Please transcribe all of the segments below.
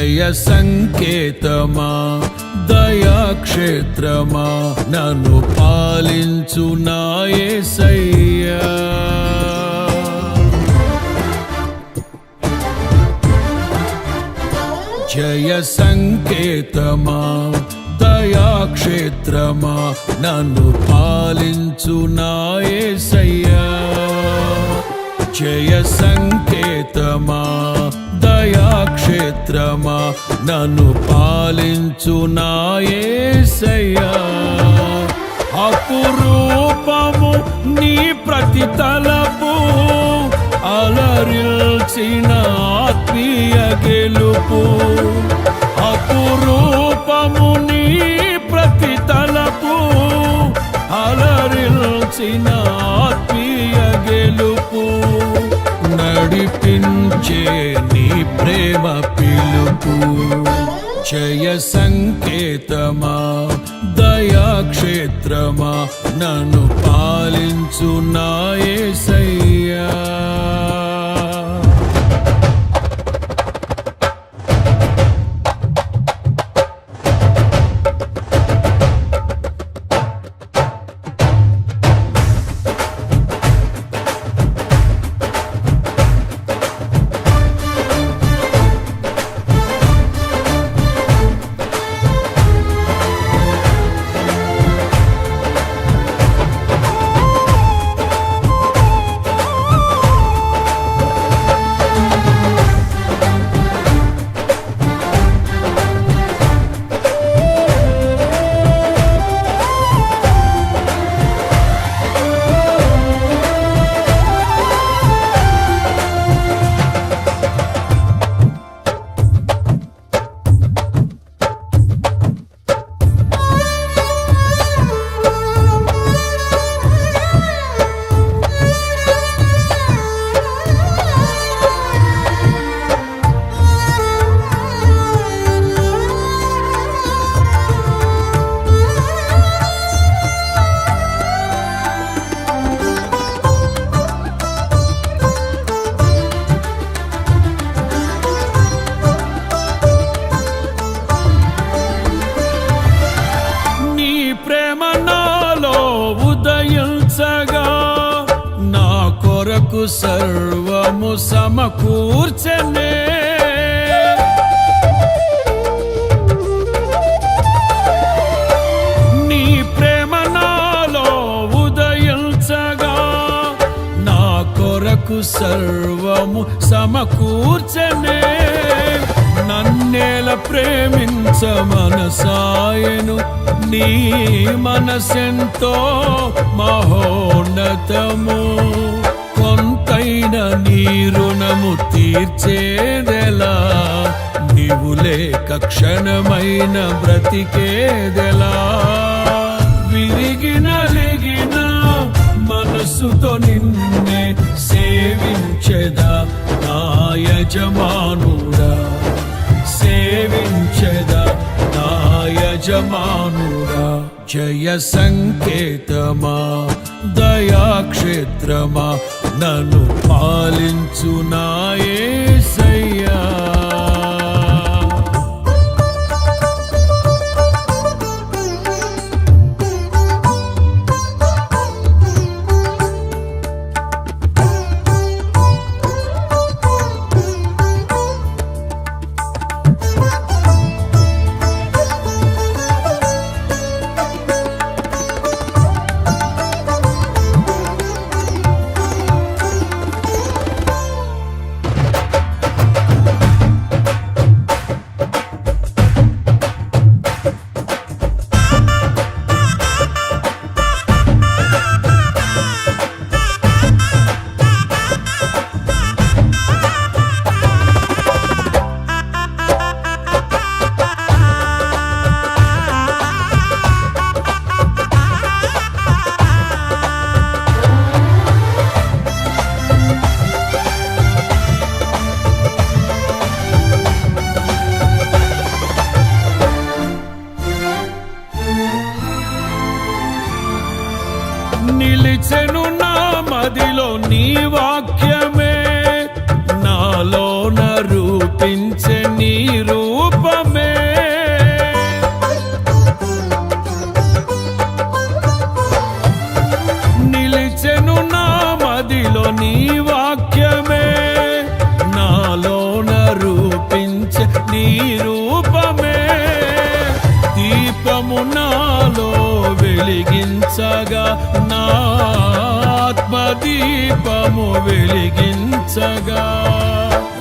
జయ సంకేతమా దయాక్షేత్రమా నన్ను పాలించు నా యేసయ్యా. జయ సంకేతమా దయాక్షేత్రమా నన్ను పాలించు నా యేసయ్యా. జయ సంకేతమా దయాక్షేత్రమా నన్ను పాలించు నా యేసయ్యా. అపురూపము నీ ప్రతి తలపు అలరిల్చిన ఆత్మీయ గెలుపు. అపురూపము నీ ప్రతి తలపు అలరిల్చిన ఆత్మీయ గెలుపు. నడిపించే నీ ప్రేమ పిలుపు. జయ సంకేతమా దయాక్షేత్రమా నన్ను పాలించు నా యేసయ్యా. సర్వము సమకూర్చనే. నీ ప్రేమ నాలో ఉదయించగా నా కొరకు సర్వము సమకూర్చనే. నన్నేల ప్రేమించ మనసాయను నీ మనసెంతో మహోన్నతము. కొంతైన నీ రుణము తీర్చేదెలా, నీవు లేక క్షణమైన బ్రతికేదెలా. విరిగిన లెగిన మనసుతో నిన్నే సేవించెదా నా యజమానుడా. సేవించెదా నా యజమానుడా. జయ సంకేతమా దయాక్షేత్రమా నన్ను పాలించు నా యేసయ్యా. నిలిచెను నా మదిలో నీ వాక్యమే, నాలోన రూపించే నీ రూపమే. నీ వాక్యమే నాలోన రూపించే నీ రూపమే దీపము నాలో వెలిగించగా నా ఆత్మదీపము వెలిగించగా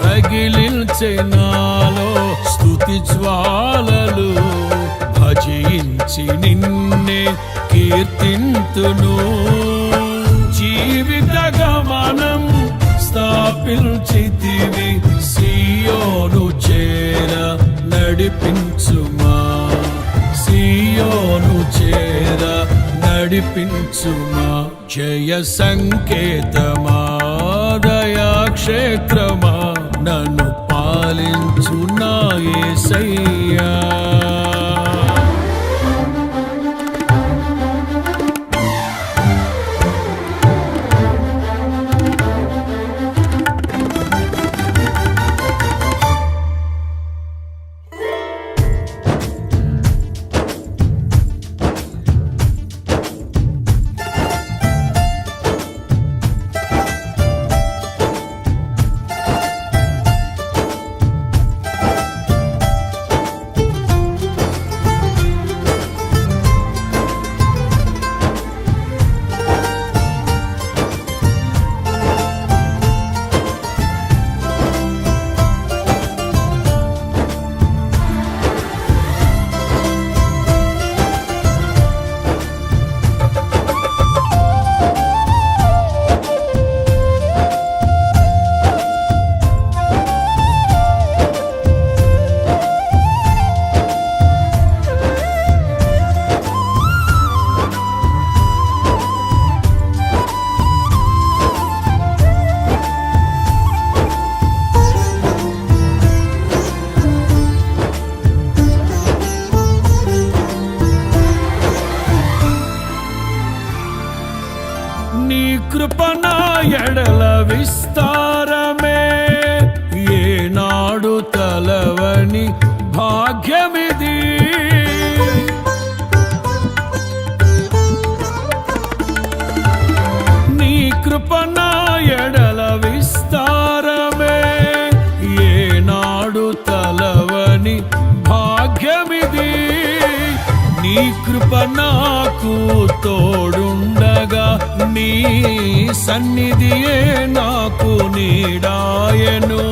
రగిలించే నాలో స్తుతి జ్వాలలు భజించి నిన్నే కీర్తింతును జీవిత గమనం స్థాపించితివి సియోను చేర నడిపించుమా సియోను చేర నడిపించుమా జయ సంకేతమా దయాక్షేత్రమా నన్ను పాలించు నా యేసయ్యా నీ కృప నా ఎడల విస్తారమే ఏనాడు తలవని భాగ్యమిది నీ కృప నా ఎడల విస్తారమే ఏనాడు తలవని భాగ్యమిది నీ కృప నాకు తోడుండగా నీ సన్నిధియే నాకు నీడాయను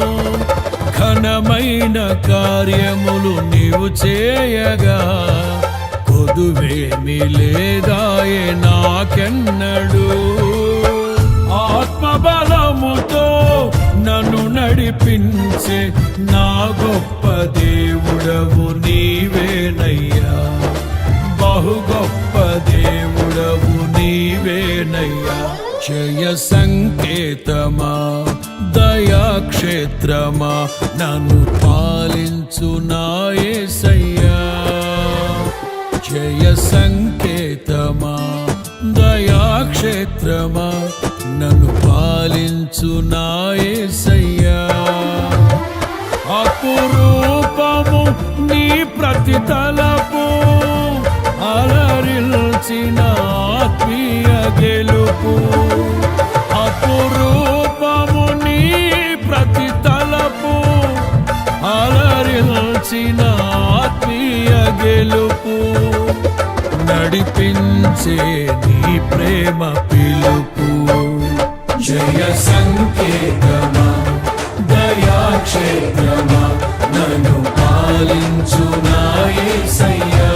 ఘనమైన కార్యములు నీవు చేయగా కొదువేమి లేదాయే నాకెన్నడు ఆత్మబలముతో నన్ను నడిపించే నా గొప్ప దేవుడవు నీవేనయ్యా బహు గొప్ప దేవుడవు నీవేనయ్యా జయ సంకేతమా దయాక్షేత్రమా నన్ను పాలించు నా యేసయ్యా జయ సంకేతమా దయాక్షేత్రమా నన్ను పాలించు నా యేసయ్యా అపురూపము నీ ప్రతి తలపు అలరిల్చిన ఆత్మీయ గెలుపు అపురూపము నీ ప్రతి తలపు అలరిల్చిన ఆత్మీయ గెలుపు నడిపించే నీ ప్రేమ పిలుపు జయ సంకేతమా దయాక్షేత్రమా నన్ను పాలించు నా యేసయ్యా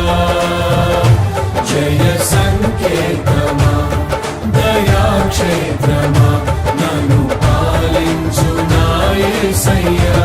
జయ సంకేతమా దయాక్షేత్రమా నన్ను పాలించు నా యేసయ్యా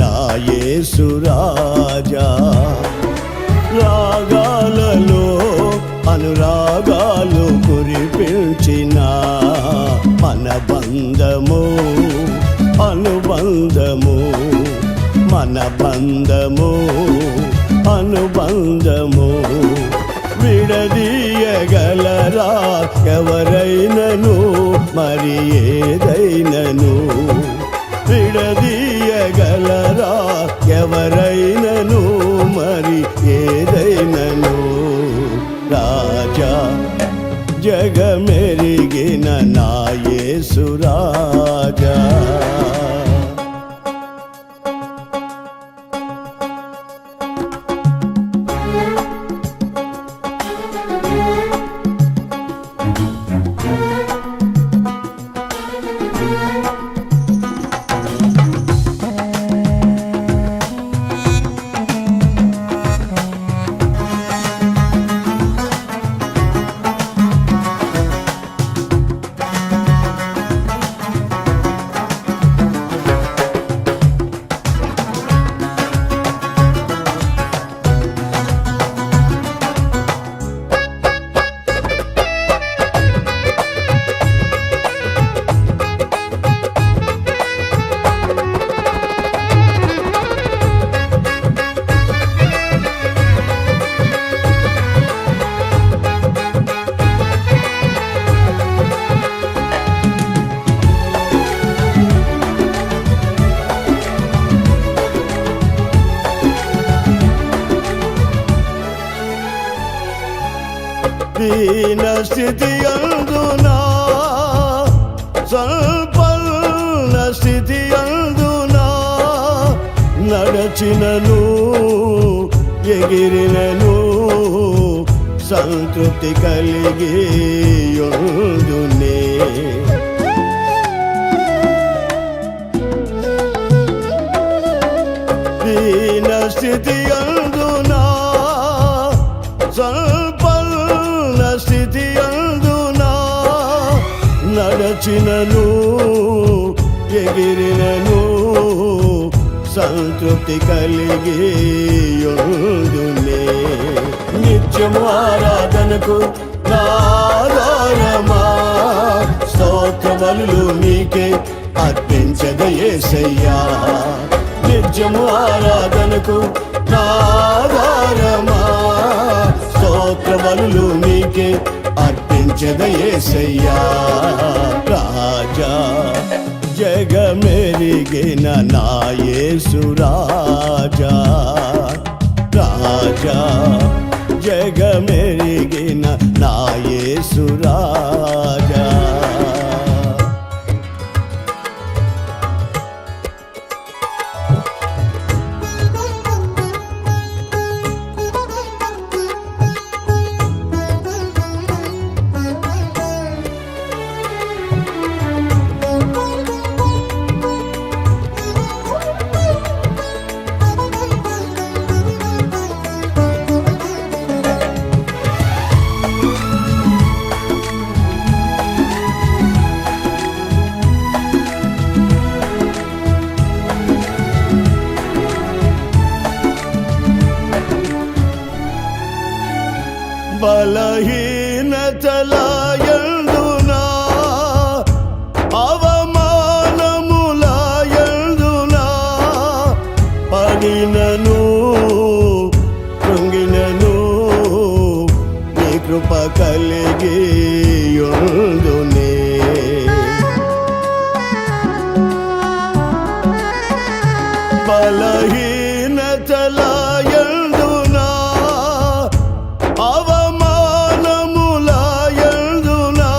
నా యేసు రాజా. రాగాలలో అనురాగాలు కురిపించిన మనబంధము అనుబంధము మనబంధము అనుబంధము విడదీయగలరా ఎవరైనను మరి ఏదైనను విడదీయగలరా ఎవరైనను మరి ఏదైనను రాజా జగమెరిగిన నా యేసు రాజా. దీన స్థితి అందునా సంపన్న స్థితి అందునా నడచినను ఎగిరినను సంతృప్తి కలిగి యుందునే. దీన స్థితి అందునా సంపన్న స్థితి అందునా నడచినను ఎగిరినను సంతృప్తి కలిగి యుందునే. నిత్యము ఆరాధనకు నా ఆధారమా స్తోత్ర బలులు నీకే అర్పించద యేసయ్యా. నిత్యము ఆరాధనకు నా ఆధారమా స్తోత్ర బలులు నీకే అర్పించద యేసయ్యా. రాజా జగమెరిగిన నా యేసు రాజా. రాజా జగమెరిగిన నా యేసు రాజా. బలహీనతల యందునా అవమానముల యందునా పడినను కృంగినను నీ కృప కలిగి యుందునే. బలహీనతల యందునా అవమానముల యందునా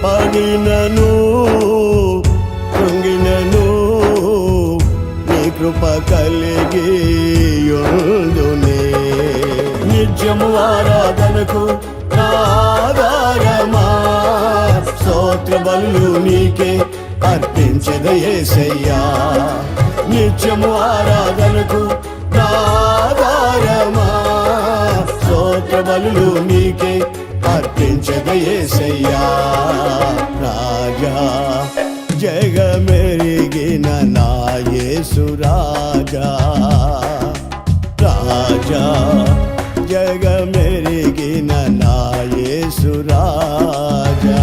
పడినను కృంగినను నీ కృప కలిగి యుందునే. నిత్యము ఆరాధనకు నా ఆధారమా స్తోత్ర బలులు నీకే అర్పించద యేసయ్యా. నిత్యము ఆరాధనకు నా ఆధారమా స్తోత్ర బలులు నీకే అర్పించద యేసయ్యా. రాజా జగమెరిగిన నా యేసు రాజా రాజా జగమెరిగిన నా యేసు రాజా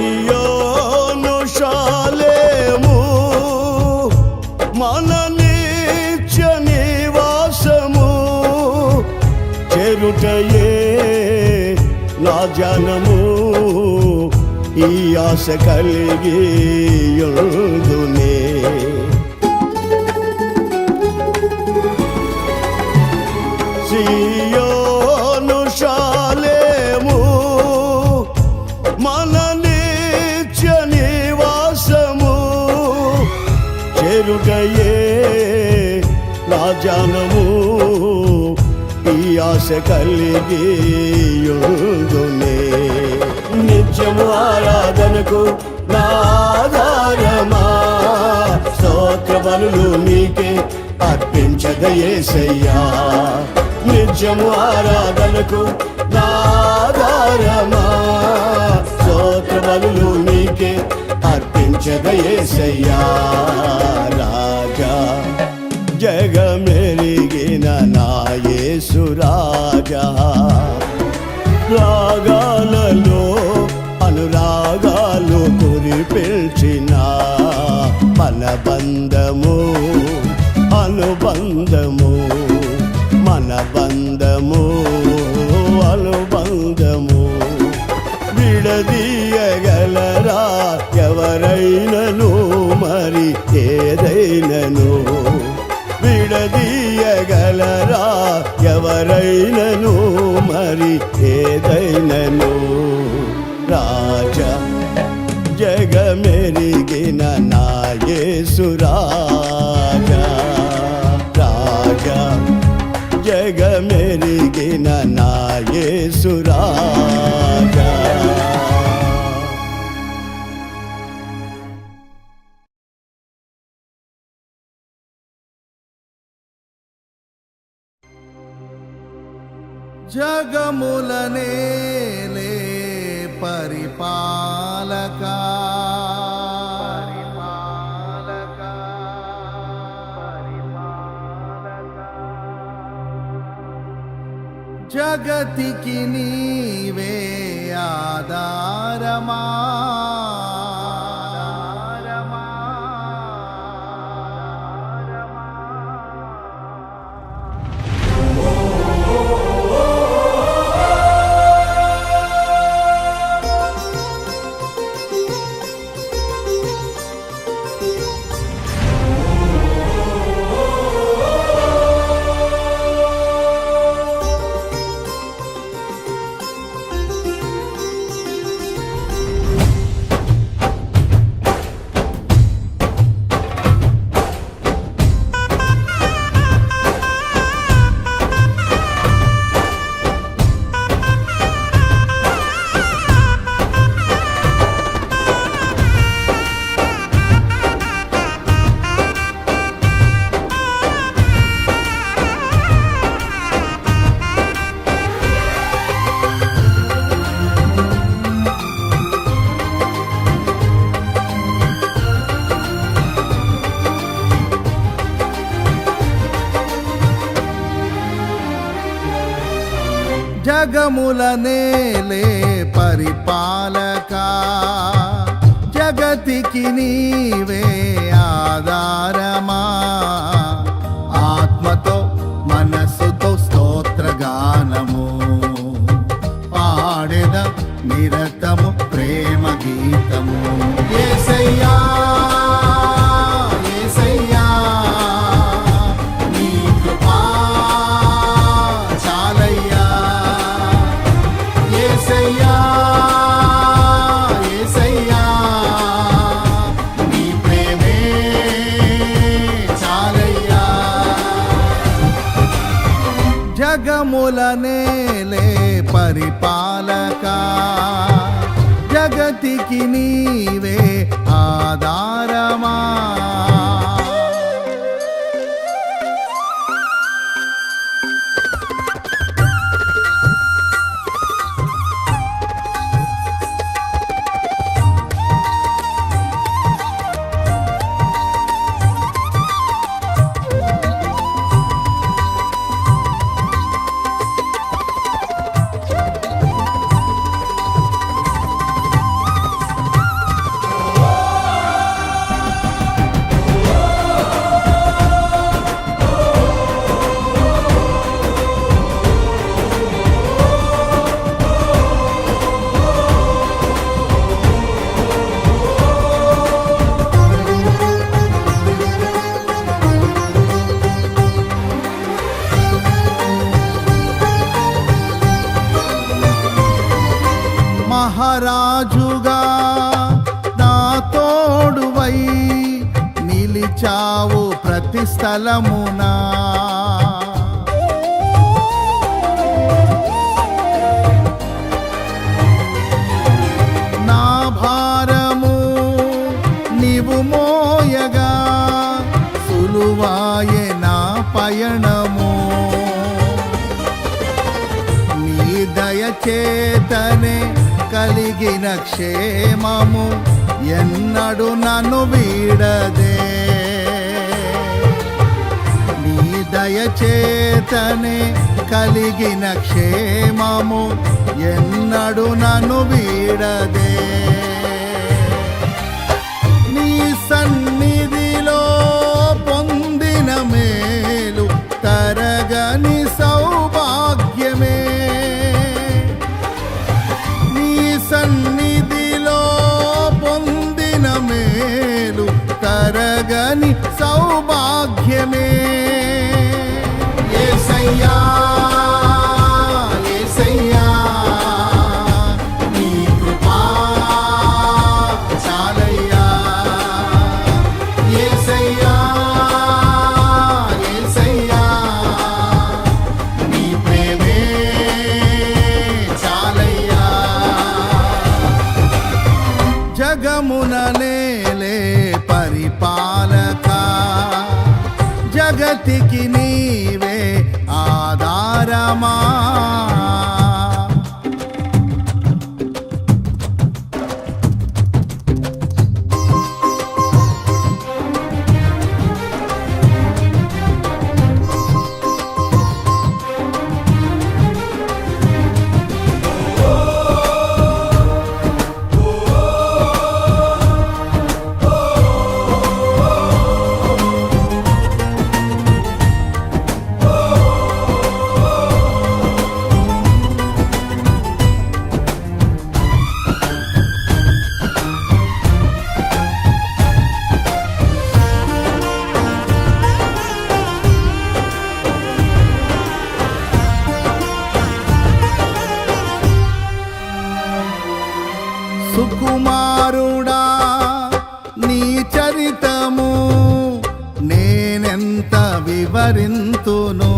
సియోను శాలేము మన నిత్య నివాసము చెరుటయే నా జనము ఈ ఆశ కలిగి యుందునే సియోను శాలేము మన నిత్య నివాసము చెరుటయే నా జనము ఈ ఆశ కలిగి యుందునే నిత్యము ఆరాధనకు నా ఆధారమా స్తోత్ర బలులు నీకే అర్పించద యేసయ్యా నిత్యము ఆరాధనకు నా ఆధారమా స్తోత్ర బలులు నీకే అర్పించద యేసయ్యా రాజా జగమెరిగిన నా యేసు రాజా రాగాలలో అనురాగాలు కురిపిల్చిన మన బంధము అనుబంధము మన బంధము అనుబంధము విడదీయగలరా ఎవరైనను మరి ఏదైనను విడదీయగలరా ఎవరైనను మరి ఏదైనను రాజా జగమెరిగిన నా యేసు రాజా రాజా జగమెరిగిన నా యేసు రాజా జగములనేలే పరిపాలకా జగతికి నీవే ఆధారమా జగములనేలే పరిపాలకా జగతికి నీవే ఆధారమా ఆత్మతో మనస్సుతో స్తోత్రగానము పాడెద నిరతము ప్రేమ గీతము యేసయ్యా నేలే పరిపాలక జగతికి నీవే ఆధారమా. మహారాజుగా నా తోడువై నిలిచావు ప్రతి స్థలమునా. నా భారము నీవు మోయగా సులువాయే నా పయనము. నీ దయచేతనే కలిగిన క్షేమము ఎన్నడు నన్ను వీడదే. నీ దయచేతనే కలిగిన క్షేమము ఎన్నడు నన్ను వీడదే. నీ సన్నిధిలో పొందిన మేలు తరగని సౌభాగ్యమే. సన్నిధిలో పొందిన మేలు తరగని సౌభాగ్యమే. యేసయ్యా యేసయ్యా నీ కృపా చాలయ్యా. యేసయ్యా యేసయ్యా నీ ప్రేమే చాలయ్యా. జగమున నేలే పరిపాలక జగతికి నీవే ఆధారమా. సుకుమారుడా నీ చరితము నేనెంత వివరింతును.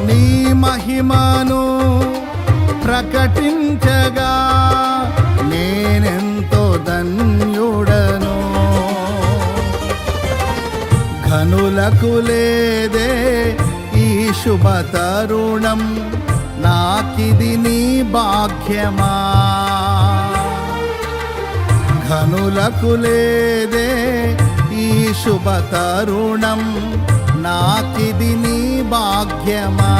నీ మహిమను ప్రకటించగా నేనెంతో ధన్యుడను. ఘనులకు లేదే ఈ శుభ తరుణం, నాకిది నీ భాగ్యమా. ఘనులకు లేదే ఈ శుభ తరుణం, నాకిది నీ భాగ్యమా.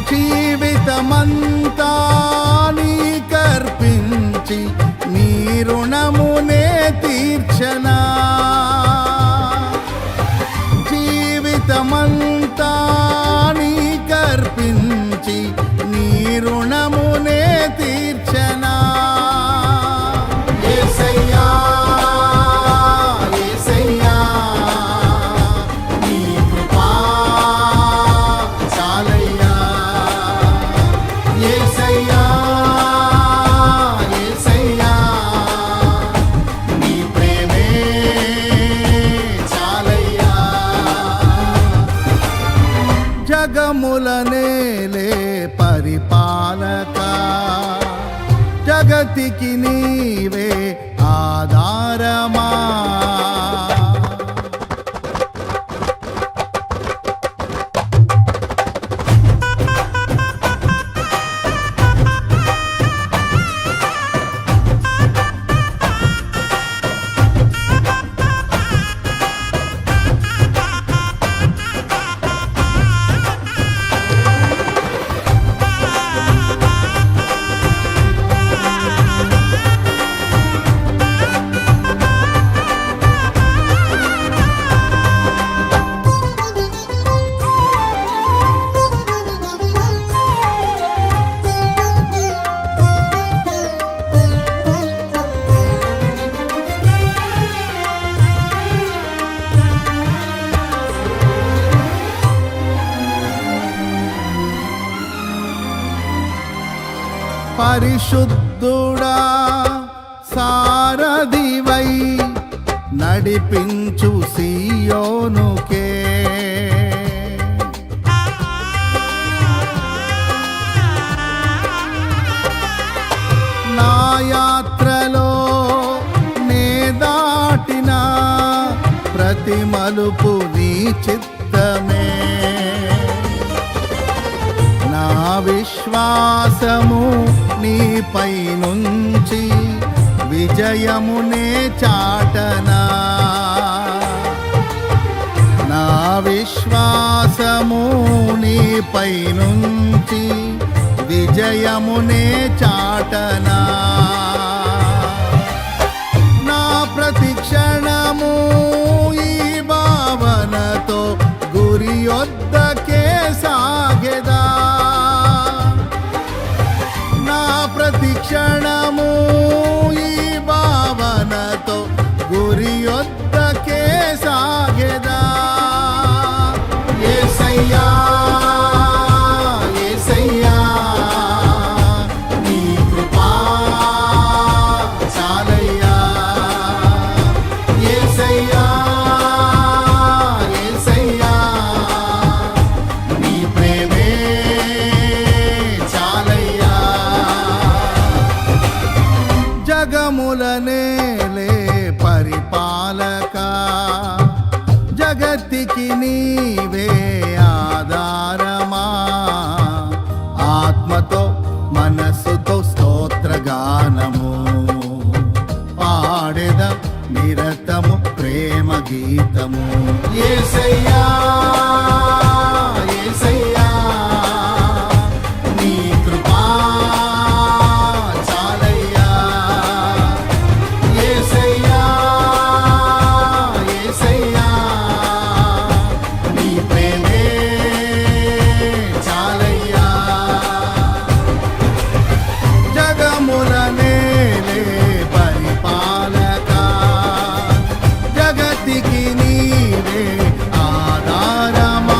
జీవితమంతా నీకర్పించి నీ రుణమునే తీర్చనా. జీవితమంతా నీకర్పించి నీ రుణమునే తీర్చనా. యేసయ్యా యేసయ్యా నీ కృపా చాలయ్యా. యేసయ్యా యేసయ్యా ప్రియతమా. పరిశుద్ధుడా సారథివై నడిపించు సియోనుకే. నా యాత్రలో నే దాటిన ప్రతి మలుపు నీ చిత్తమే. నా విశ్వాసము నీపై నుంచి విజయమునే చాటనా. నా విశ్వాసము నీపై నుంచి విజయమునే చాటనా. నా ప్రతి క్షణము ఈ భావనతో గురి యొద్దకే సాగెదా. నా ప్రతి క్షణము ఈ భావనతో గురి యొద్దకే సాగెదా. యేసయ్యా యేసయ్యా నీ కృపా చాలయ్యా. యేసయ్యా యేసయ్యా నీ ప్రేమే చాలయ్యా. జగముల నేలే పరిపాలక జగతికి నీవే ఆధారమా. ఆత్మతో మనస్సుతో స్తోత్రగానము పాడెద నిరతము ప్రేమ గీతము. యేసయ్యా యేసయ్యా నీ కృపా చాలయ్యా. యేసయ్యా యేసయ్యా నీ ప్రేమే చాలయ్యా. జగముల నేలే పరిపాలక జగతికి నీవే ఆధారమా.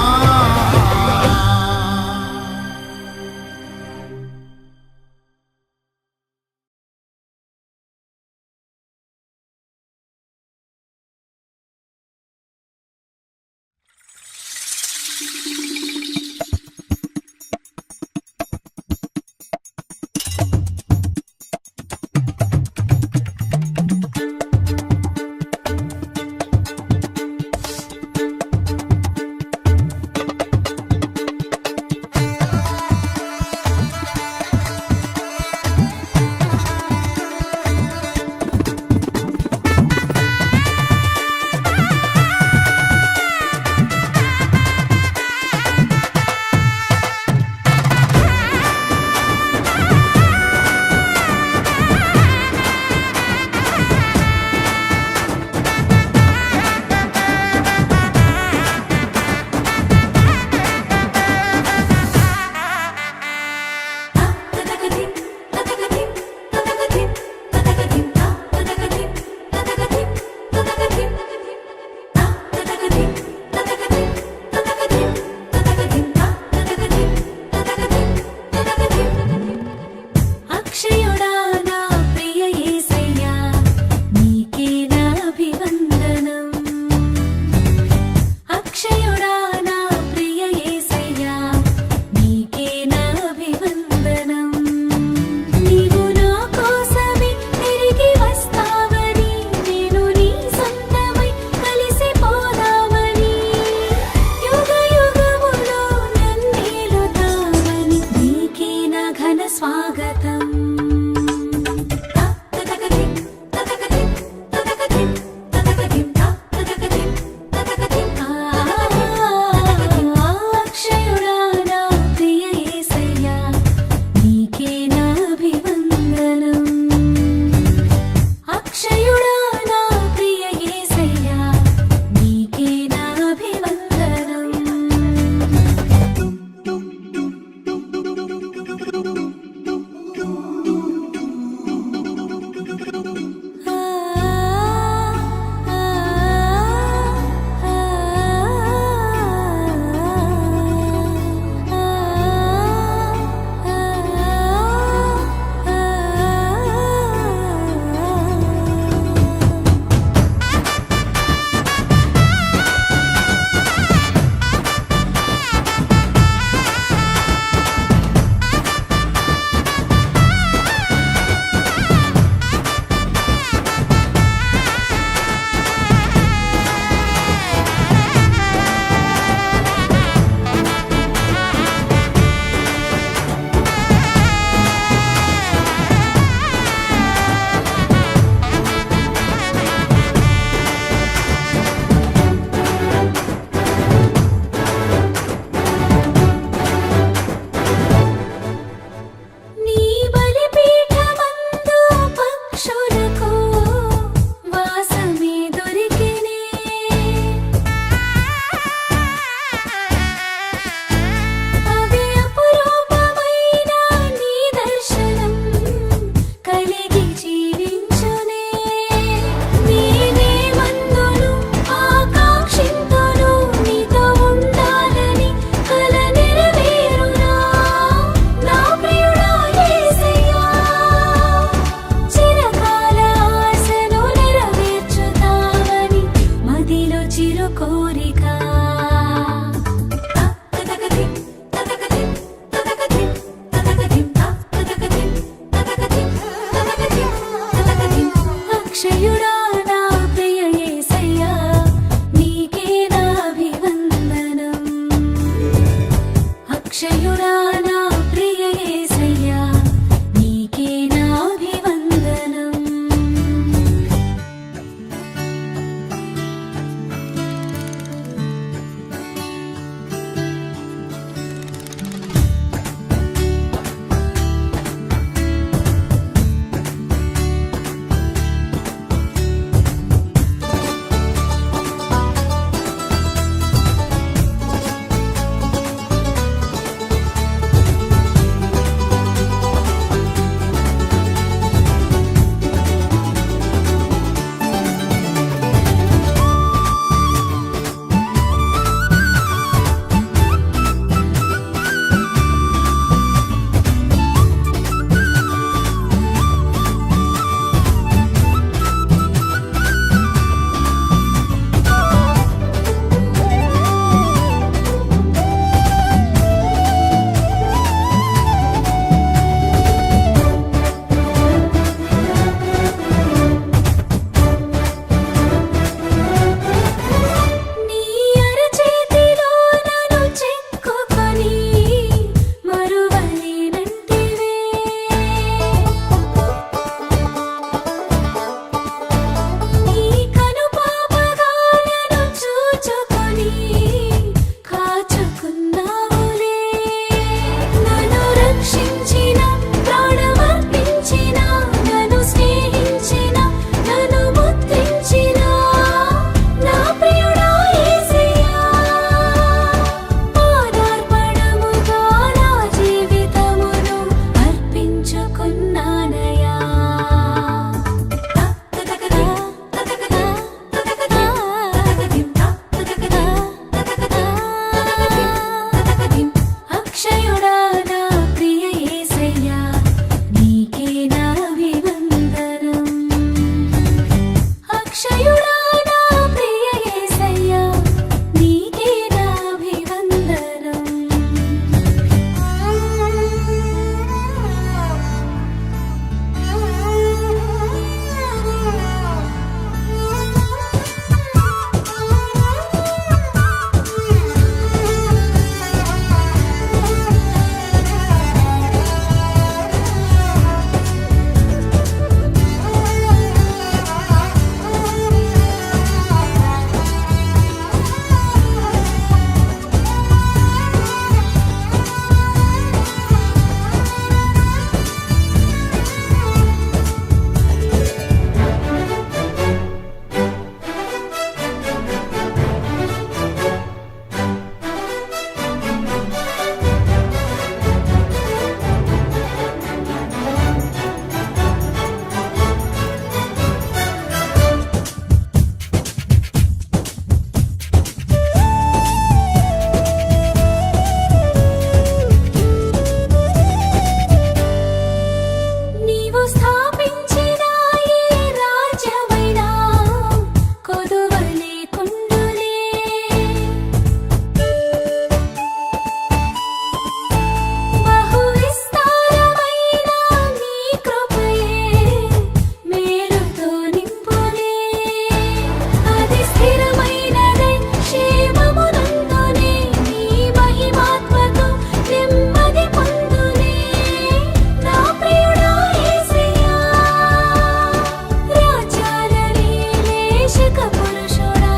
రక్షక పురుషుడా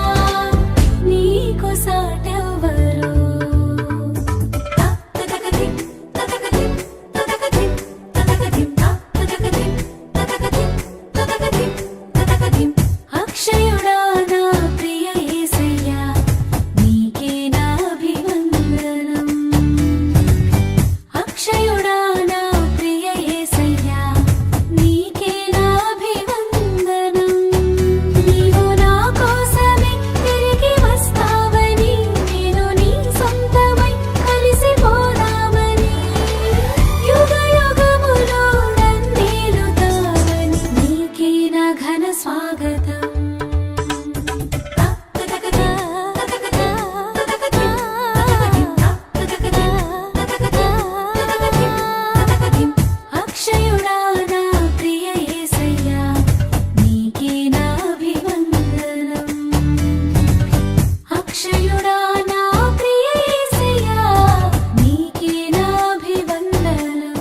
నీకు సాటెవ్వరు. తతకతిం తతకతిం తతకతిం తతకతిం తతకతిం తతకతిం తతకతిం తతకతిం. అక్షయుడా నా ప్రియ యేసయ్యా నీకే నా అభివందనం. అక్షయుడా నా ప్రియ యేసయ్యా నీకే నా అభివందనం. నీవు నా కోసమే తిరిగి వస్తావని, నేను నీ సొంతమై కలిసిపోదామని, యుగ యుగములో నన్నేలుతావని నీకే నా ఘన స్వాగతం. అక్షయుడా నా ప్రియ యేసయ్యా నీకే నా అభివందనం. అక్షయుడా నా ప్రియ యేసయ్యా నీకే నా అభివందనం.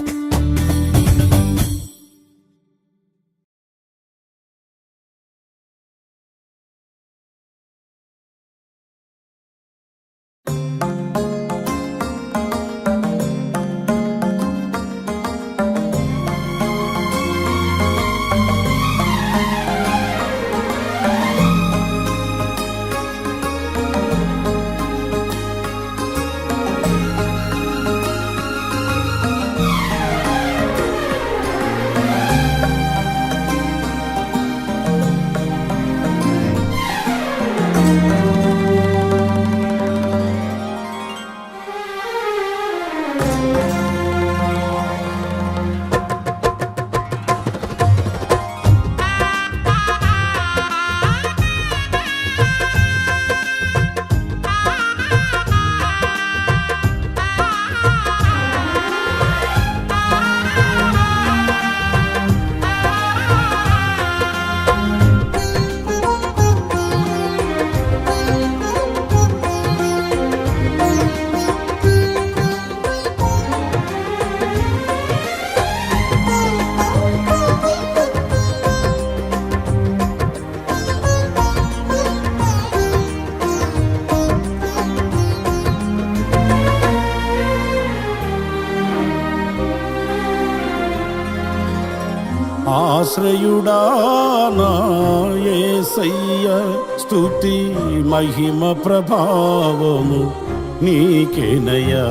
ఆశ్రయుడా నా యేసయ్య స్తుతి మహిమ ప్రభావము నీకేనయ్యా.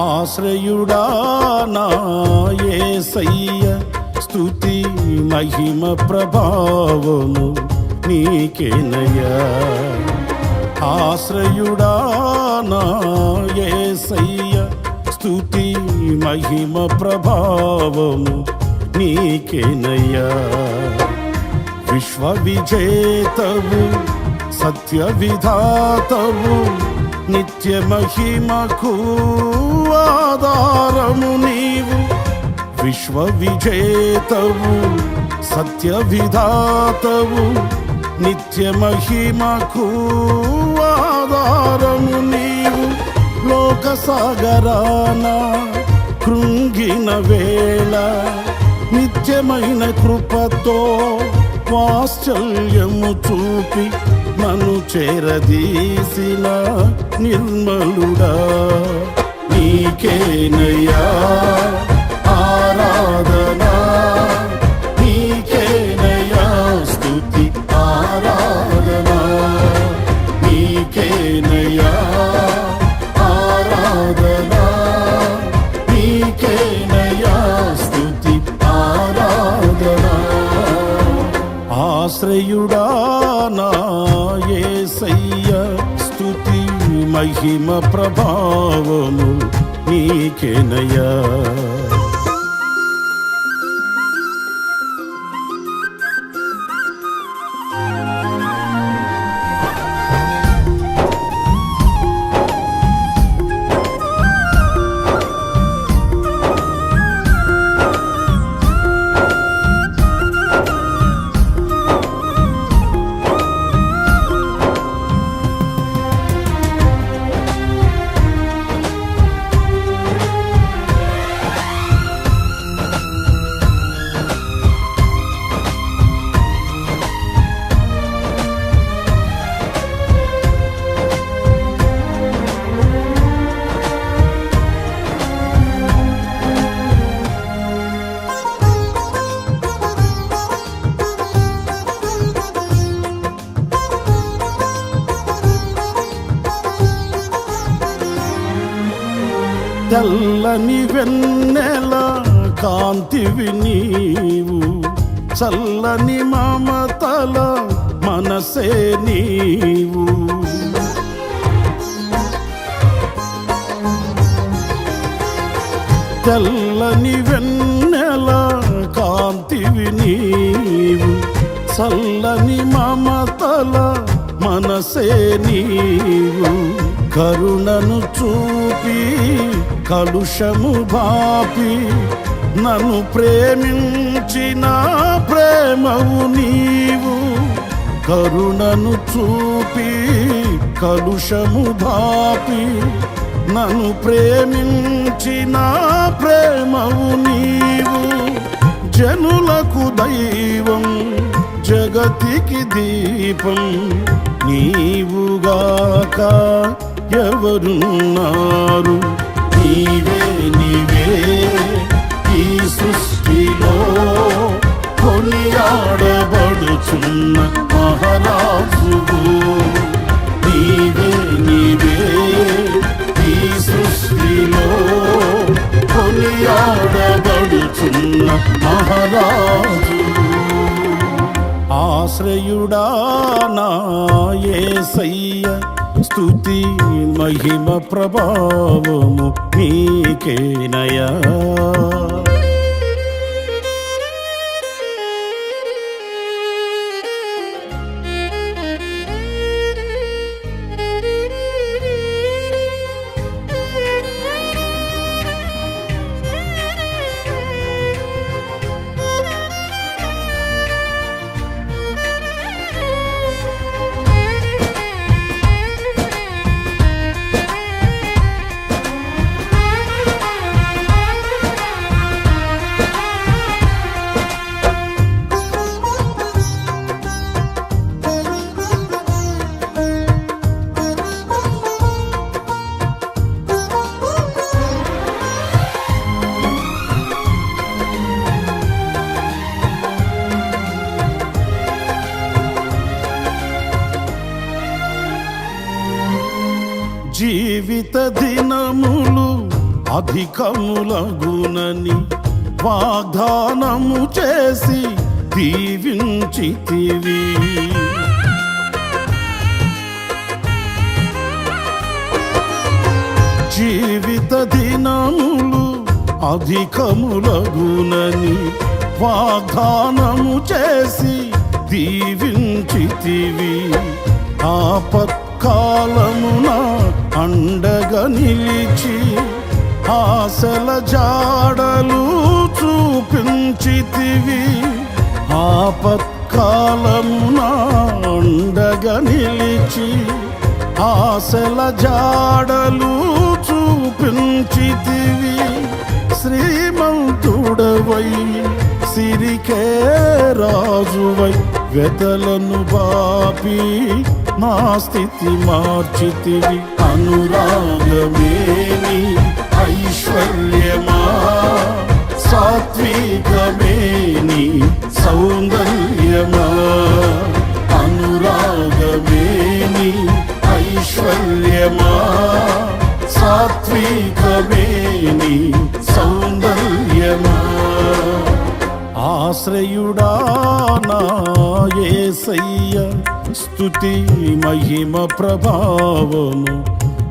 ఆశ్రయుడా నా యేసయ్య స్తుతి మహిమ ప్రభావము నీకేనయ్యా. ఆశ్రయుడా నా యేసయ్య స్తుతి మహిమ ప్రభావము నీకేనయ్యా. విశ్వ విజేతవు సత్య విధాతవు నిత్య మహిమకు ఆధారము నీవు. విశ్వ విజేతవు సత్య విధాతవు నిత్య మహిమకు ఆధారము నీవు. లోక సాగరాన కృంగిన వేళ నిత్యమైన కృపతో వాత్సల్యము చూపి నన్ను చేరదీసిన నిర్మలుడా నీకేనయ్యా ఆరాధనా. నీకేనయ్యా స్తుతి ఆరాధనా. నీకేనయ్యా ఆరాధనా. నీకేనయ్యా స్తుతి ఆరాధనా. ఆశ్రయుడా నా యేసయ్య స్తుతి మహిమ ప్రభావము నీకేనయ్యా. తెల్లని వెన్నెల కాంతివి నీవు, చల్లని మమతల మనసే నీవు. తెల్లని వెన్నెల కాంతివి నీవు, చల్లని మమతల మనసే నీవు. కరుణను చూపి కలుషము బాపి నన్ను ప్రేమించిన ప్రేమవు నీవు. కరుణను చూపి కలుషము బాపి నన్ను ప్రేమించిన ప్రేమవు నీవు. జనులకు దైవం జగతికి దీపం నీవుగాక ఎవరున్నారు. నీవే నీవే ఈ సృష్టిలో కొనియాడబడుచున్న మహారాజువు. నీవే నీవే ఈ సృష్టిలో కొనియాడబడుచున్న మహారాజు. ఆశ్రయుడా నా యేసయ్య, స్తుతి మహిమ ప్రభావము నీకేనయా. జీవిత దినములు అధికములగునని వాగ్దానము చేసి దీవించితివి. జీవిత దినములు అధికములగునని వాగ్దానము చేసి దీవించితివి. ఆపత్కాలమున అండగా నిలిచి ఆశల జాడలు చూపించితివి. ఆపత్కాలమున అండగా నిలిచి ఆశల జాడలు చూపించితివి. శ్రీమంతుడవై సిరికే రాజువై వ్యతలను బాపి నా స్థితి మార్చితివి. అనురాగమేని ఐశ్వర్యమా, సాత్వికమేని సౌందర్యమా. అనురాగమేని ఐశ్వర్యమా, సాత్వికమేని సౌందర్యమా. ఆశ్రయుడా నా యేసయ్య, స్తుతి మహిమ ప్రభావము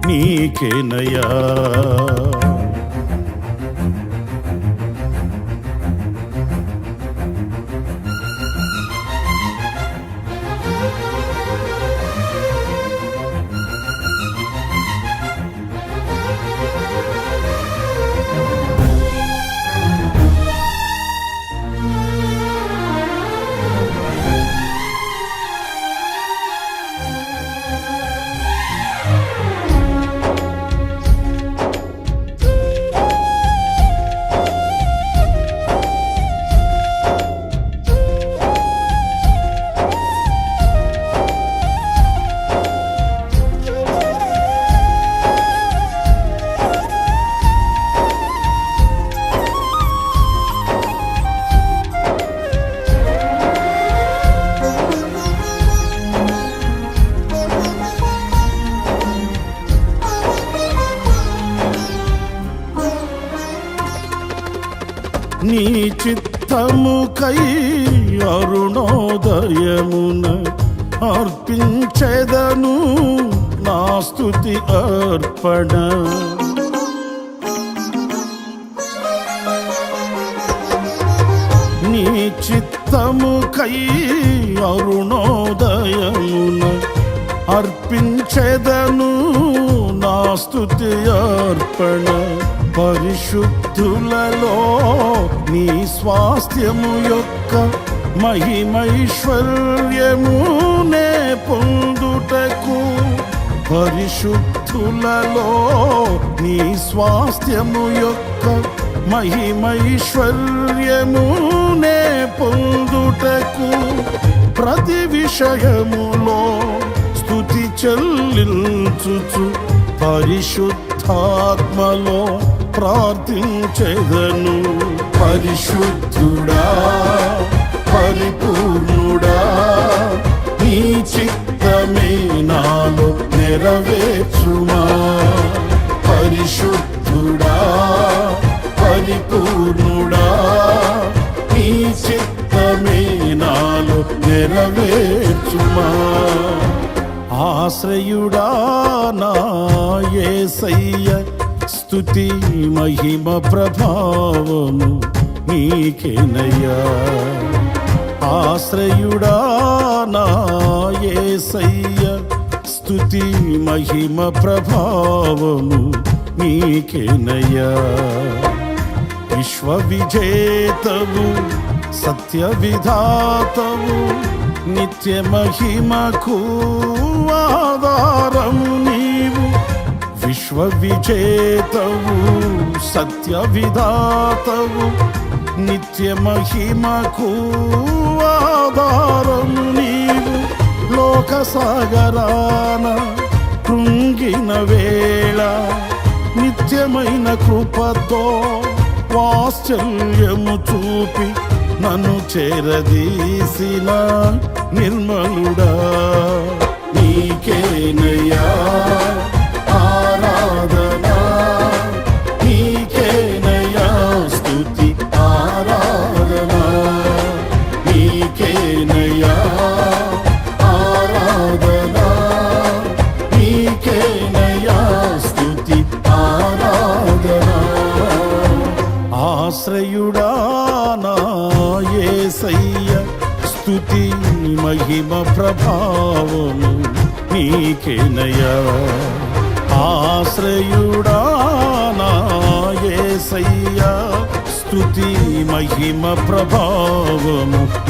నీకేనయా. నీ చిత్తముకై అరుణోదయమున అర్పించెదను నా స్తుతి అర్పణ. నీ చిత్తముకై అరుణోదయమున అర్పించెదను నా స్తుతి అర్పణ. పరిశుద్ధులలో నీ స్వాస్థ్యము యొక్క మహిమైశ్వర్యము నే పొందుటకు. పరిశుద్ధులలో నీ స్వాస్థ్యము యొక్క మహిమైశ్వర్యము నే పొందుటకు. ప్రతి విషయములో స్తుతి చెల్లించుచు పరిశుద్ధాత్మలో ప్రార్థించెదను. పరిశుద్ధుడా పరిపూర్ణుడా నీ చిత్తమే నాలో నెరవేర్చుమా. పరిశుద్ధుడా పరిపూర్ణుడా నీ చిత్తమే నాలో నెరవేర్చుమా. ఆశ్రయుడా నా యేసయ్య స్తుతి మహిమ ప్రభావము నీకేనయ్యా. ఆశ్రయుడా నా యేసయ్య స్తుతి మహిమ ప్రభావము నీకేనయ్యా. విశ్వ విజేతవు సత్య విధాతవు నిత్య మహిమకు ఆధారము నీవు. విశ్వ విజేతవు సత్య విధాతవు నిత్య మహిమకు ఆధారము నీవు. లోక సాగరాన కృంగిన వేళ నిత్యమైన కృపతో వాత్సల్యము చూపి నన్ను చేరదీసిన నిర్మలుడా నీకేనయ్యా ఆరాధన. నీకేనయ్యా స్తుతి ఆరాధన. నీకేనయ్యా ఆరాధన. నీకేనయ్యా స్తుతి ఆరాధన. ఆశ్రయుడా నా యేసయ్య స్తుతి మహిమ ప్రభావము నీకేనయ్యా. ఆశ్రయుడా నా యేసయ్య స్తుతి మహిమ ప్రభావము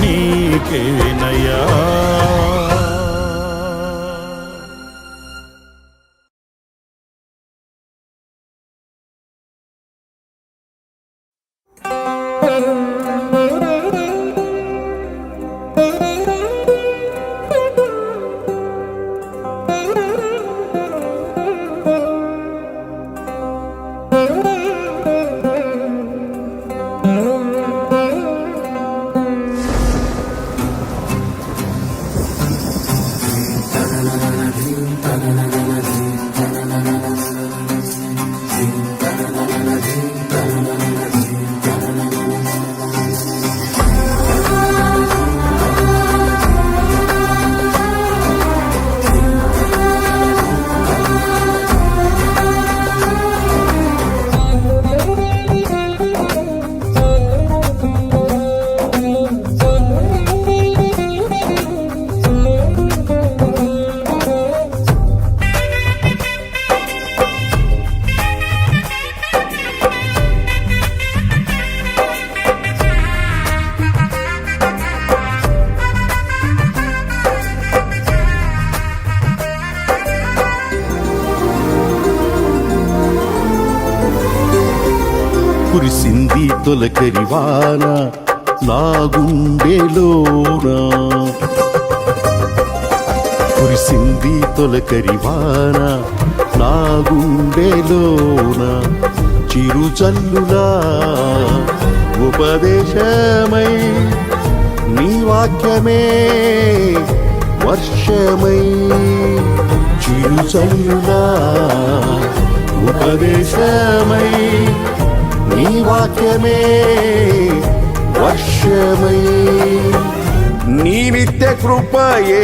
నీకేనయ్యా. కురిసింది తొలకరివాన నా గుండెలోన. కురిసింది తొలకరివాన నా గుండెలోన. చిరుచల్లులా ఉపదేశమై నీ వాక్యమే వర్షమై. చిరుచల్లులా ఉపదేశమై నీ వాక్యమే వృక్షమై నీ నిత్య కృపయే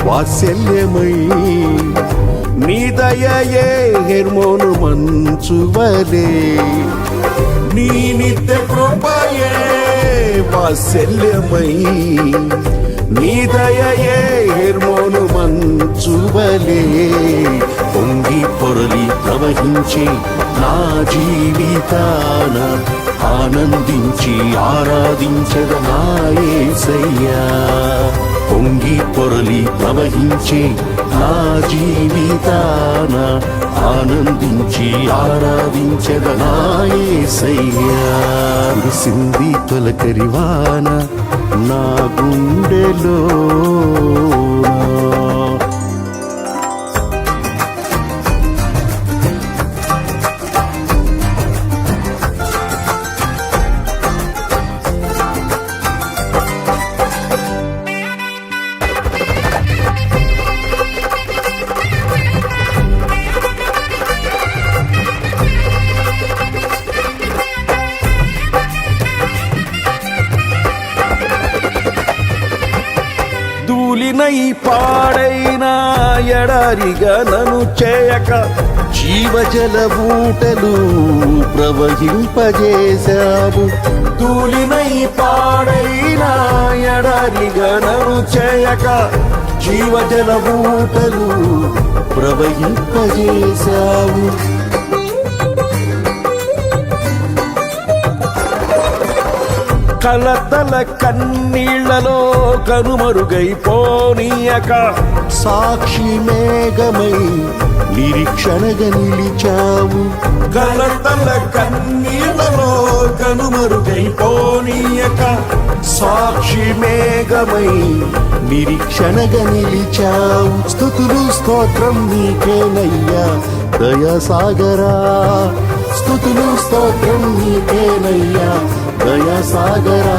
వాత్సల్యమై నీ దయయే హెర్మోను మంచువలే నీ నిత్య కృపయే వాత్సల్యమై నీ దయయే హెర్మోను మంచువలే పొంగి పొరలి ప్రవహించి నా జీవితాన ఆనందించి ఆరాధించద నా యేసయ్యా పొంగి పొరలి ప్రవహించి నా జీవితాన ఆనందించి ఆరాధించద నా యేసయ్యా కురిసింది తొలకరివాన నా గుండెలో ధూళినై పాడైన ఎడారిగా నన్ను చేయక జీవజల ఊటలు ప్రవహింపజేశావు ధూళినై పాడైన ఎడారిగా నన్ను చేయక జీవజల ఊటలు ప్రవహింపజేశావు కలతల కన్నీళ్లలో కనుమరుగైపోనీయక సాక్షి మేఘమై నిరీక్షణగా నిలిచావు కలతల కన్నీళ్లలో కనుమరుగైపోనీయక సాక్షి మేఘమై నిరీక్షణగా నిలిచావు స్తుతులు స్తోత్రం నీకేనయ్యా దయాసాగరా స్తుతులు స్తోత్రం నీకేనయ్యా దయాసాగరా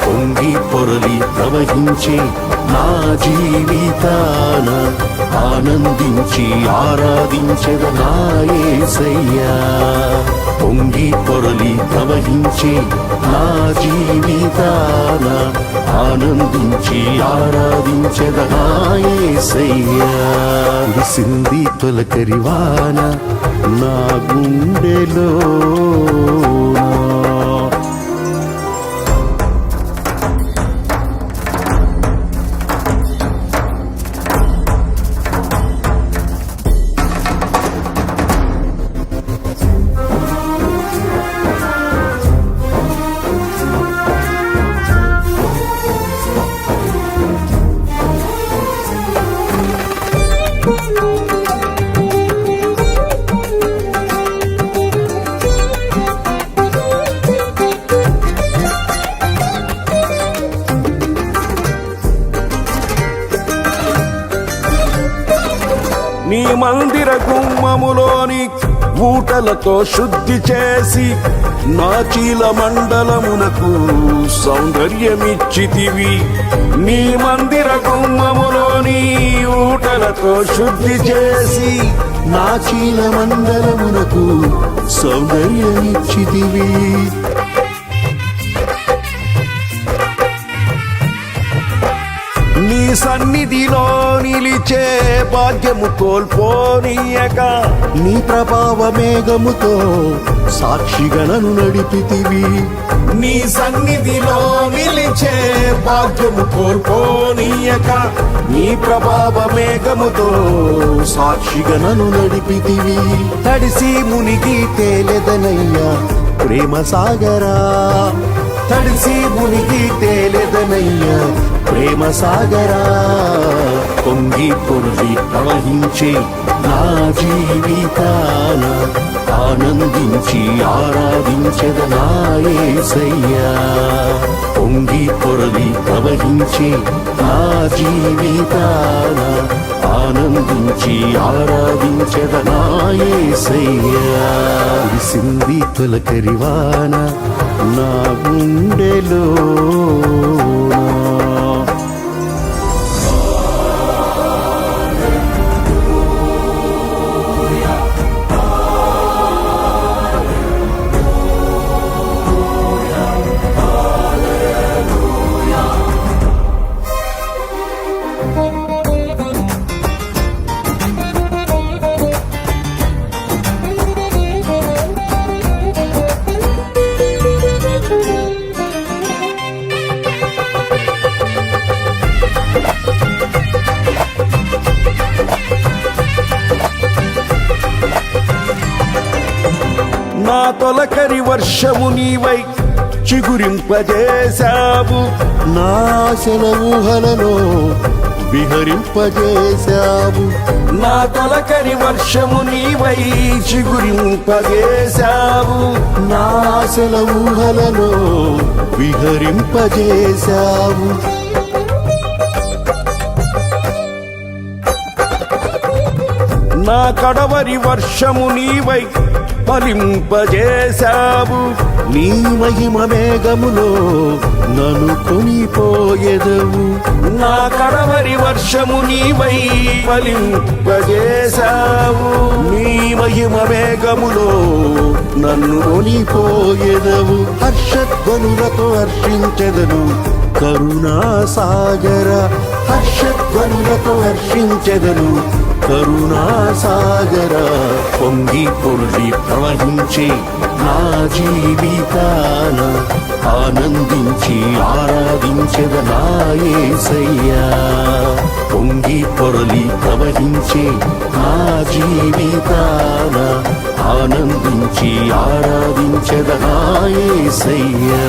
పొంగి పొరలి ప్రవహించి నా జీవితాన ఆనందించి ఆరాధించద నా యేసయ్యా పొంగి పొరలి ప్రవహించి నా జీవితాన ఆనందించి ఆరాధించద నా యేసయ్యా కురిసింది తొలకరివాన నా గుండెలో నీ మందిర గుమ్మములోని ఊటలతో శుద్ధి చేసి నా చీల మండలమునకు సౌందర్యమిచ్చితివి నీ మందిర గుమ్మములోని ఊటలతో శుద్ధి చేసి నా చీల మండలమునకు సౌందర్యమిచ్చితివి నీ సన్నిధిలో నిలిచే భాగ్యము కోల్పోనీయక నీ ప్రభావ మేఘముతో సాక్షిగా నన్ను నడిపితివి నీ సన్నిధిలో నిలిచే భాగ్యము కోల్పోనీయక నీ ప్రభావ మేఘముతో సాక్షిగా నన్ను నడిపితివి తడిసి మునిగి తేలెదనయ్యా ప్రేమ సాగరా తడిసి మునిగి తేలెదనయ్యా ప్రేమ సాగరా పొంగి పొర్లి ప్రవహించే నా జీవితాన ఆనందించి ఆరాధించద నా యేసయ్యా పొంగి పొర్లి ప్రవహించే నా జీవితాన ఆనందించి ఆరాధించద నా యేసయ్యా కురిసింది తొలకరివాన నా గుండెలో నా తొలకరి వర్షము నీవై చిగురింపజేశావు, నా ఆశల ఊహలలో విహరింపజేశావు. నా తొలకరి వర్షము నీవై చిగురింపజేశావు, నా ఆశల ఊహలలో విహరింపజేశావు. నా కడవరి వర్షము నీవై ఫలింపజేశావు, నీ మహిమ మేఘములో నన్ను కొనిపోయెదవు. నా కడవరి వర్షము నీవై ఫలింపజేశావు, నీ మహిమ మేఘములో నన్ను కొనిపోయెదవు. హర్షధ్వనులతో హర్షించెదను కరుణా సాగర, హర్షధ్వనులతో హర్షించెదను కరుణా సాగర. పొంగి పొర్లి ప్రవహించే నా జీవితాన ఆనందించి ఆరాధించెద నా యేసయ్యా. పొంగి పొరలి ప్రవహించే నా జీవితాన ఆనందించి ఆరాధించెద నా యేసయ్యా.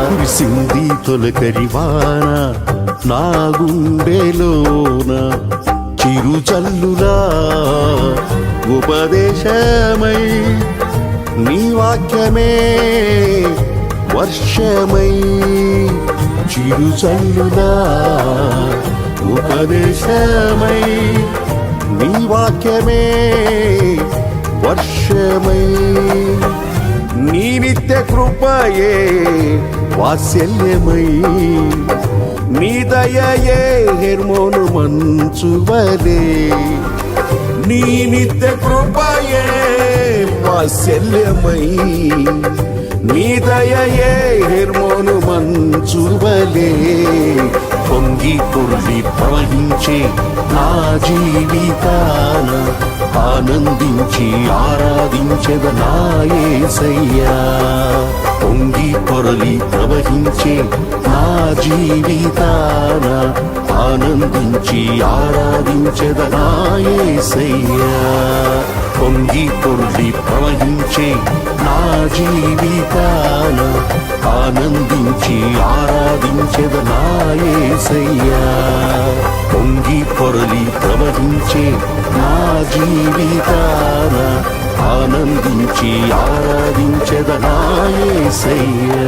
కురిసింది తొలకరి వాన నా గుండెలోన, చిరుచల్లులా ఉపదేశమై, నీ వాక్యమే వర్షమై. చిరుచల్లులా ఉపదేశమై, నీ వాక్యమే వర్షమై. నీ నిత్య కృపయే వాత్సల్యమై, నీ దయయే హెర్మోను మంచువలే. నీ నిత్య కృపయే వాత్సల్యమై, నీ దయయే హెర్మోను మంచువలే. పొంగి పొర్లి ప్రవహించే నా జీవితాన ఆనందించి ఆరాధించెద నా యేసయ్యా. పొంగి పొరలి ప్రవహించే నా జీవితాన ఆనందించి ఆరాధించెద నా యేసయ్యా. పొంగి పొర్లి ప్రవహించే నా జీవితాన ఆనందించి ఆరాధించెద నా యేసయ్యా. పొంగి పొరలి ప్రవహించే నా జీవితాన ఆనందించి ఆరాధించెద నా యేసయ్యా.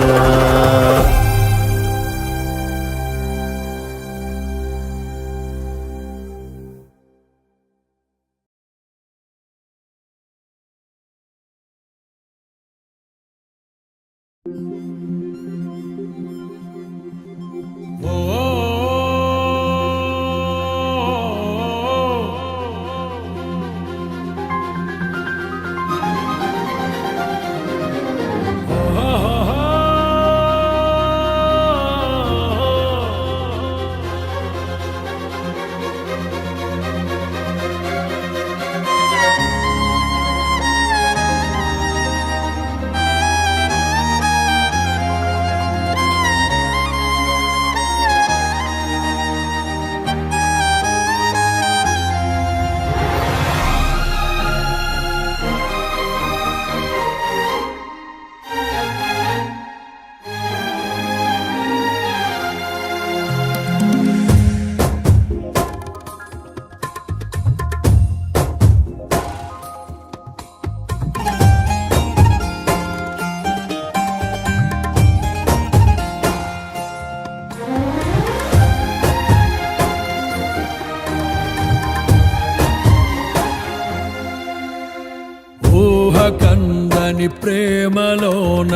కందని ప్రేమలోన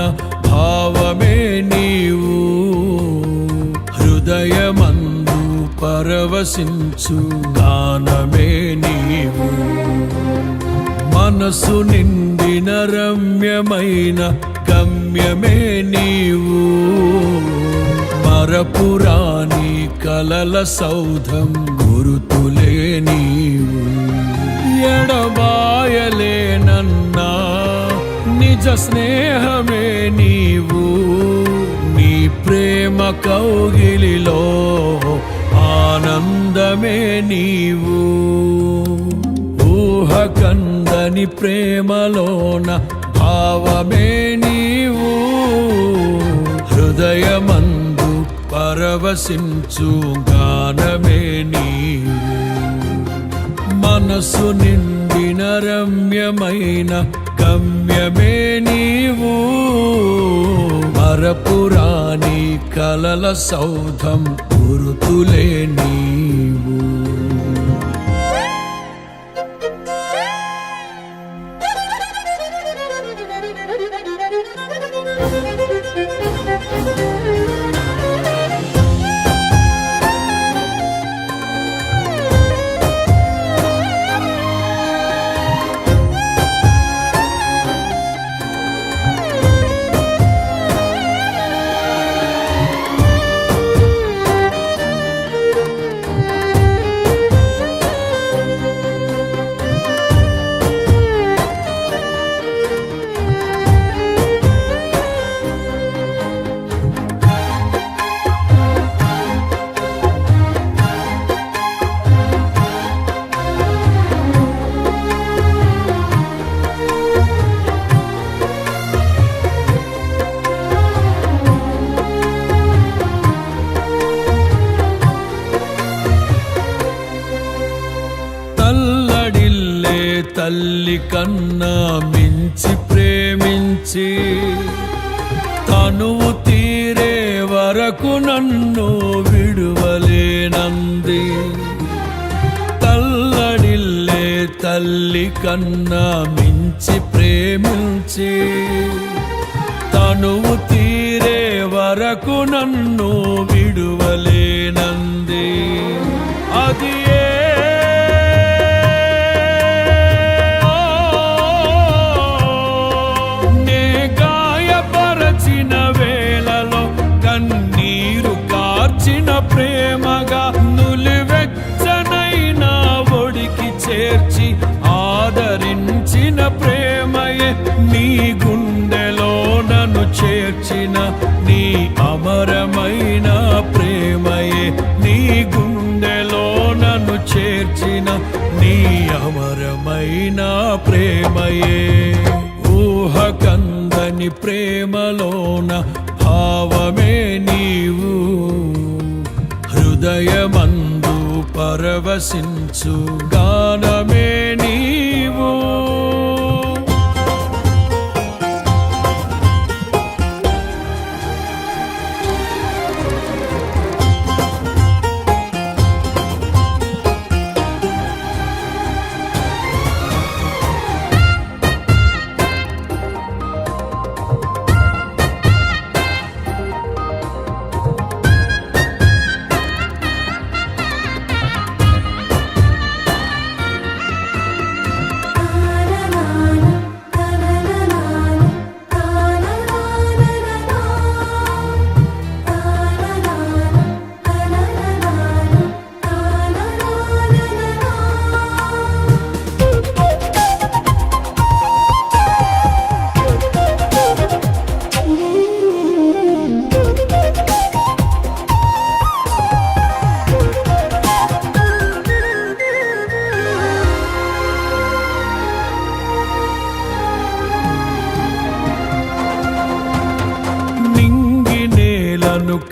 భావమే నీవు, హృదయమందు పరవశించు గానమే నీవు. మనసు నిండిన రమ్యమైన గమ్యమే నీవు, మరపురాని కలల సౌధం గురుతులే నీవు. ఎడబాయలేనన్నా నిజ స్నేహమే నీవు, నీ ప్రేమ కౌగిలిలో ఆనందమే నీవు. ఊహకందని ప్రేమలోన భావమే నీవు హృదయమందు పరవశించు గానమే నీవు మనసు నిండిన రమ్యమైన గమ్యమే నీవు మరపురాని కలల సౌధం గురుతులే నీవు తల్లడిల్లే తల్లి కన్నా మించి ప్రేమించి తనువు తీరే వరకు నన్ను విడువలేనంది తల్లడిల్లే తల్లి కన్నా మించి ప్రేమించి తనువు తీరే వరకు నన్ను విడువలేనంది అది నే గాయపరచిన వేళలో కన్నీరు కార్చిన ప్రేమగా నులివెచ్చనైన ఒడికి చేర్చి ఆదరించిన ప్రేమయే నీ గుండెలో నన్ను చేర్చిన నీ అమరమైన ప్రేమయే నీ గుండెలో నన్ను చేర్చిన నీ అమరమైన ప్రేమయే ఊహకందని ప్రేమలోన భావమే నీవు హృదయమందు పరవశించు గానమే నీవు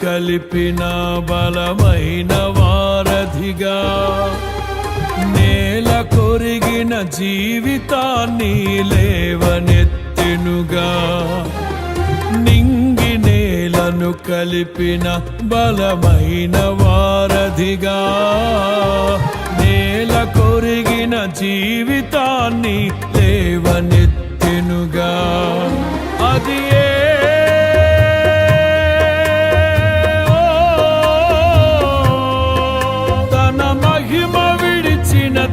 కలిపిన బలమైన వారధిగా నేల కొరిగిన జీవితాన్ని లేవనెత్తెనుగా నింగి నేలను కలిపిన బలమైన వారధిగా నేల కొరిగిన జీవితాన్ని లేవనెత్తెనుగా అది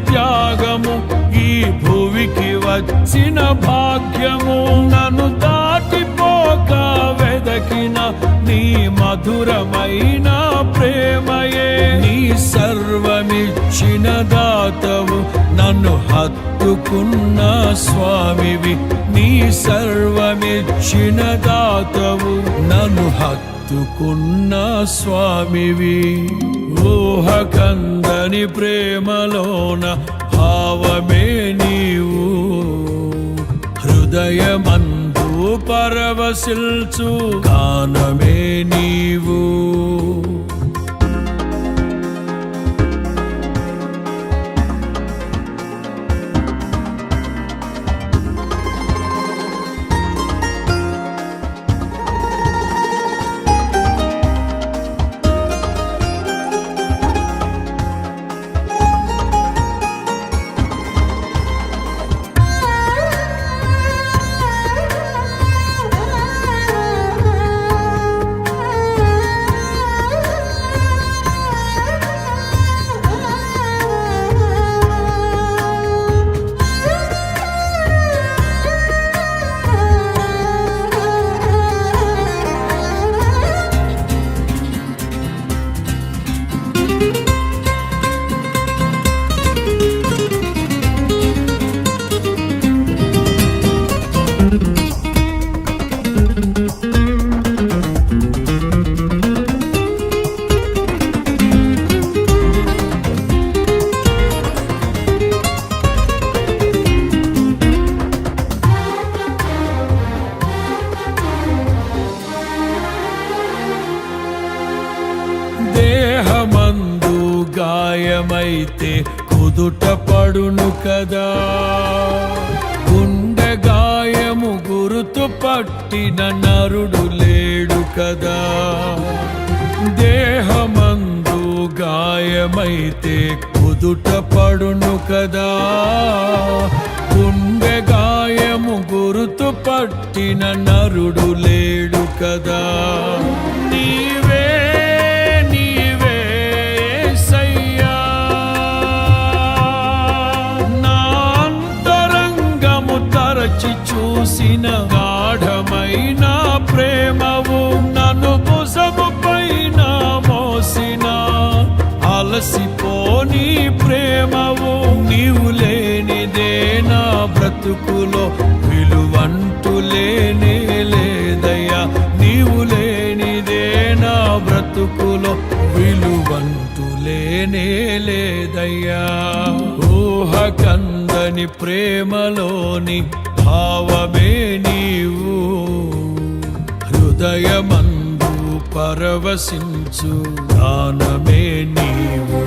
త్యాగము ఈ భూమికి వచ్చిన భాగ్యము నన్ను దాటిపోక వెదకిన నీ మధురమైన ప్రేమయే నీ సర్వమిచ్చిన దాతవు నన్ను హత్తుకున్న స్వామివి నీ సర్వమిచ్చిన దాతవు నన్ను హత్తుకున్న స్వామివి ఊహకందని ప్రేమలోన భావమే నీవు హృదయమందు పరవశిల్చు గానమే నీవు. దేహమందు గాయమైతే కుదుట పడును కదా, గుండె గాయము గురుతు పట్టిన నరుడు లేడు కదా. దేహమందు గాయమైతే కుదుట పడును కదా, గుండె గాయము గురుతు పట్టిన నరుడు లేడు కదా. నీవే చూసిన గాఢమైన ప్రేమవు, నన్ను భుజము పైన మోసిన అలసిపోని ప్రేమవు. నీవు లేనిదే నా బ్రతుకులో విలువంటూ లేనే లేదయ్యా. నీవు లేనిదే నా బ్రతుకులో విలువంటూ లేనే లేదయ్యా. ఊహ కందని ప్రేమలోని భావమే నీవు, హృదయమందు పరవశించు గానమే నీవు.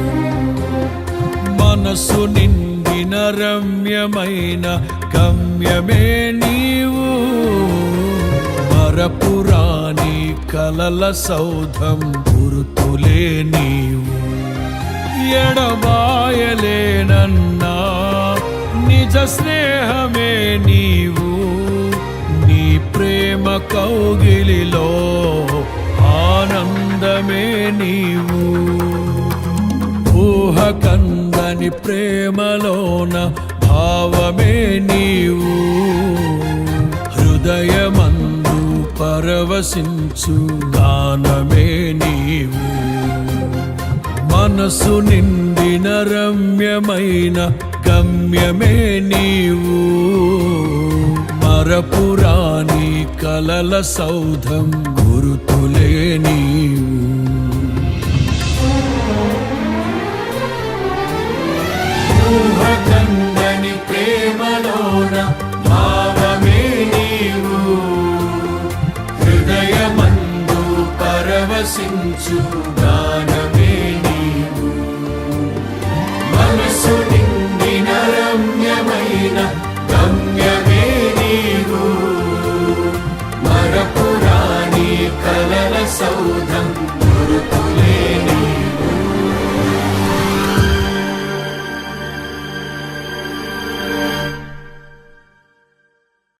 మనసు నిండిన రమ్యమైన గమ్యమే నీవు, మరపురాని కలల సౌధం గురుతులే నీవు. ఎడబాయలేనన్నా నిజ స్నేహమే నీవు, నీ ప్రేమ కౌగిలిలో ఆనందమే నీవు. ఊహ కందని ప్రేమలోన భావమే నీవు, హృదయమందు పరవశించు గానమే నీవు. మనసు నిండిన రమ్యమైన గమ్యమే నీవు, మరపురాని కలల సౌధం గురుతులే నీవు. ఊహకందని ప్రేమలోన భావమే నీవు, హృదయమందు పరవశించు